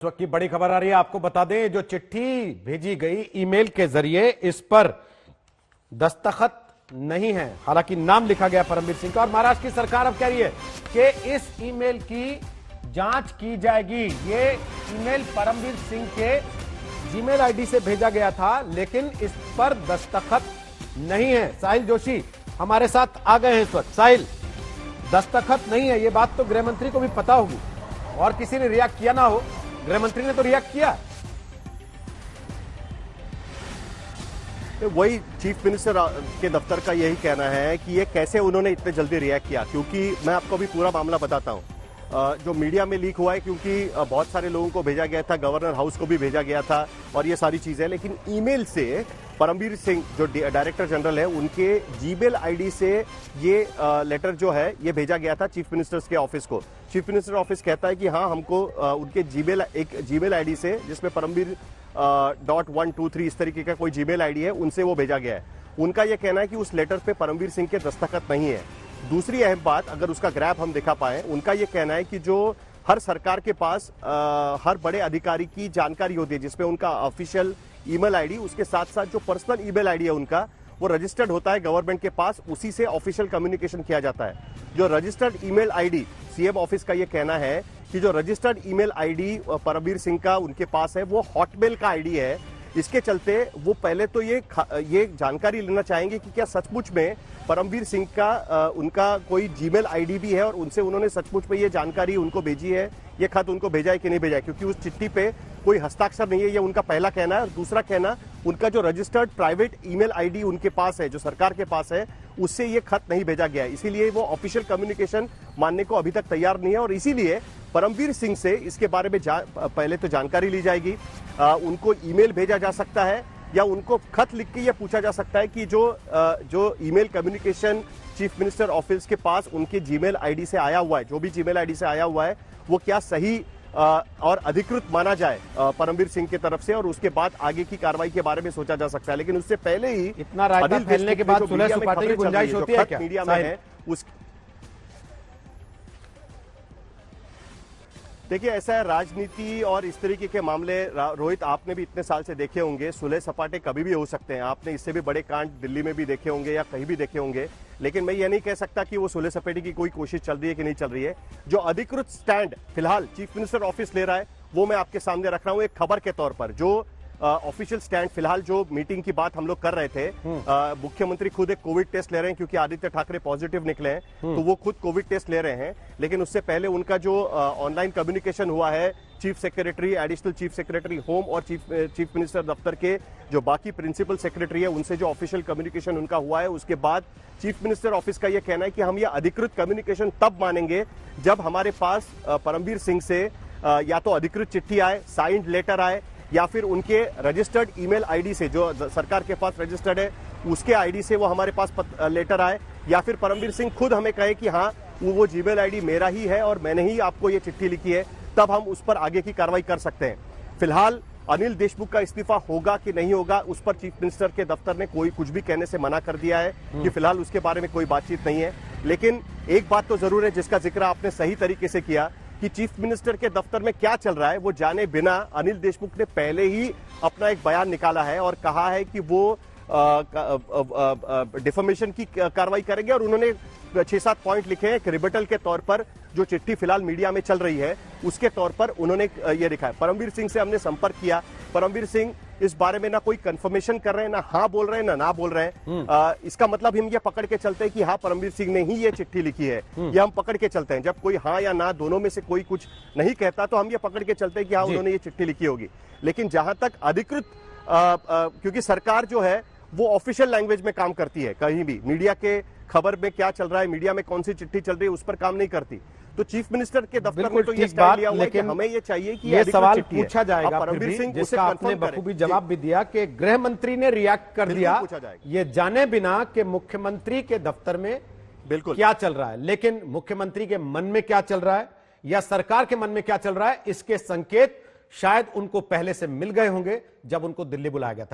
इस वक्त की बड़ी खबर आ रही है, आपको बता दें जो चिट्ठी भेजी गई ईमेल के जरिए इस पर दस्तखत नहीं है। हालांकि नाम लिखा गया परमवीर सिंह का और महाराष्ट्र की सरकार अब कह रही है कि इस ईमेल की जांच की जाएगी। ये ईमेल परमवीर सिंह के जीमेल आईडी से भेजा गया था, लेकिन इस पर दस्तखत नहीं है। साहिल जोशी हमारे साथ आ गए हैं इस वक्त। साहिल, दस्तखत नहीं है, ये बात तो गृह मंत्री को भी पता होगी और किसी ने रिएक्ट किया ना हो, गृह मंत्री ने तो रिएक्ट किया। वही चीफ मिनिस्टर के दफ्तर का यही कहना है कि ये कैसे उन्होंने इतने जल्दी रिएक्ट किया, क्योंकि मैं आपको अभी पूरा मामला बताता हूं। जो मीडिया में लीक हुआ है, क्योंकि बहुत सारे लोगों को भेजा गया था, गवर्नर हाउस को भी भेजा गया था और ये सारी चीजें, लेकिन ईमेल से परमवीर सिंह जो डायरेक्टर जनरल है उनके जीमेल आईडी से ये लेटर जो है ये भेजा गया था चीफ मिनिस्टर्स के ऑफिस को। चीफ मिनिस्टर ऑफिस कहता है कि हाँ, हमको उनके जीमेल आईडी से, जिसमें परमवीर .123 इस तरीके का कोई जीमेल आईडी है, उनसे वो भेजा गया है। उनका यह कहना है कि उस लेटर पे परमवीर सिंह के दस्तखत नहीं है। दूसरी अहम बात, अगर उसका ग्राफ हम दिखा पाए, उनका यह कहना है कि जो हर सरकार के पास हर बड़े अधिकारी की जानकारी होती है, जिसमें उनका ऑफिशियल ईमेल आईडी, उसके साथ साथ जो पर्सनल ईमेल आईडी है उनका, वो रजिस्टर्ड होता है गवर्नमेंट के पास, उसी से ऑफिशियल कम्युनिकेशन किया जाता है। जो registered email ID, CM office का ये कहना है कि जो registered email ID Paramvir Singh का उनके पास है, वो हॉटमेल का आईडी है। इसके चलते वो पहले तो ये जानकारी लेना चाहेंगे कि क्या सचमुच में परमवीर सिंह का उनका कोई जीमेल आईडी भी है और उनसे उन्होंने सचमुच में ये जानकारी उनको भेजी है, ये खत उनको भेजा है कि नहीं भेजा है, क्योंकि उस चिट्ठी पे कोई हस्ताक्षर नहीं है। ये उनका पहला कहना है। और दूसरा कहना, उनका जो रजिस्टर्ड प्राइवेट ईमेल आईडी उनके पास है, जो सरकार के पास है, उससे ये खत नहीं भेजा गया है। इसीलिए वो ऑफिशियल कम्युनिकेशन मानने को अभी तक तैयार नहीं है और इसीलिए परमवीर सिंह से इसके बारे में पहले तो जानकारी ली जाएगी। उनको ईमेल भेजा जा सकता है या उनको खत लिख के यह पूछा जा सकता है कि जो email communication chief minister office के पास उनके जीमेल आईडी से आया हुआ है, जो भी जीमेल आईडी से आया हुआ है, वो क्या सही और अधिकृत माना जाए परमवीर सिंह की तरफ से, और उसके बाद आगे की कार्रवाई के बारे में सोचा जा सकता है। लेकिन उससे पहले ही इतना रायता फैलने के बाद सुलह सपाटे की गुंजाइश होती है क्या मीडिया में है? देखिए, ऐसा है, राजनीति और इस तरीके के मामले, रोहित, आपने भी इतने साल से देखे होंगे, सुलह सपाटे कभी भी हो सकते हैं। आपने इससे भी बड़े कांड दिल्ली में भी देखे होंगे या कहीं भी देखे होंगे, लेकिन मैं ये नहीं कह सकता कि वो सुलह सपाटे की कोई कोशिश चल रही है कि नहीं चल रही है। जो अधिकृत स्टैंड फिलहाल चीफ मिनिस्टर ऑफिस ले रहा है, वो मैं आपके सामने रख रहा हूं एक खबर के तौर पर। जो ऑफिशियल स्टैंड फिलहाल, जो मीटिंग की बात हम लोग कर रहे थे, मुख्यमंत्री खुद एक कोविड टेस्ट ले रहे हैं, क्योंकि आदित्य ठाकरे पॉजिटिव निकले हैं, तो वो खुद कोविड टेस्ट ले रहे हैं। लेकिन उससे पहले उनका जो ऑनलाइन कम्युनिकेशन हुआ है, chief secretary, additional chief secretary home और चीफ मिनिस्टर दफ्तर के जो बाकी प्रिंसिपल सेक्रेटरी है, उनसे जो ऑफिशियल कम्युनिकेशन उनका हुआ है, उसके बाद चीफ मिनिस्टर ऑफिस का यह कहना है कि हम ये अधिकृत कम्युनिकेशन तब मानेंगे जब हमारे पास परमवीर सिंह से या तो अधिकृत चिट्ठी आए, साइंड लेटर आए, या फिर उनके रजिस्टर्ड ईमेल आईडी से, जो सरकार के पास रजिस्टर्ड है, उसके आईडी से वो हमारे पास लेटर आए, या फिर परमवीर सिंह खुद हमें कहे कि हाँ, वो जीमेल आईडी मेरा ही है और मैंने ही आपको ये चिट्ठी लिखी है, तब हम उस पर आगे की कार्रवाई कर सकते हैं। फिलहाल अनिल देशमुख का इस्तीफा होगा कि नहीं होगा, उस पर चीफ मिनिस्टर के दफ्तर ने कोई कुछ भी कहने से मना कर दिया है कि फिलहाल उसके बारे में कोई बातचीत नहीं है। लेकिन एक बात तो जरूर है, जिसका जिक्र आपने सही तरीके से किया, कि चीफ मिनिस्टर के दफ्तर में क्या चल रहा है वो जाने बिना अनिल देशमुख ने पहले ही अपना एक बयान निकाला है और कहा है कि वो डिफेमेशन की कार्रवाई करेंगे। और उन्होंने 6-7 पॉइंट लिखे हैं, एक रिबटल के तौर पर जो चिट्ठी फिलहाल मीडिया में चल रही है उसके तौर पर उन्होंने ये लिखा है। परमवीर सिंह से हमने संपर्क किया, परमवीर सिंह इस बारे में ना कोई कंफर्मेशन कर रहे हैं, ना हाँ बोल रहे हैं, ना बोल रहे हैं। इसका मतलब हम ये पकड़ के चलते हैं कि हाँ, परमवीर सिंह ने ही ये चिट्ठी लिखी है, ये हम पकड़ के चलते हैं। जब कोई हाँ या ना दोनों में से कोई कुछ नहीं कहता तो हम ये पकड़ के चलते हैं कि हाँ, उन्होंने ये चिट्ठी लिखी होगी। लेकिन जहां तक अधिकृत, क्योंकि सरकार जो है वो ऑफिशियल लैंग्वेज में काम करती है, कहीं भी मीडिया के खबर में क्या चल रहा है, मीडिया में कौन सी चिट्ठी चल रही है, उस पर काम नहीं करती। तो चीफ मिनिस्टर के दफ्तर में तो ये स्टैंड लिया हुआ है कि हमें ये चाहिए कि ये सवाल पूछा जाएगा, परमवीर सिंह जिसका आपने बखूबी जवाब भी दिया कि गृह मंत्री ने रिएक्ट कर दिया, ये जाने बिना कि मुख्यमंत्री के दफ्तर में बिल्कुल क्या चल रहा है। लेकिन मुख्यमंत्री के मन में क्या चल रहा है या सरकार के मन में क्या चल रहा है, इसके संकेत शायद उनको पहले से मिल गए होंगे जब उनको दिल्ली बुलाया गया था।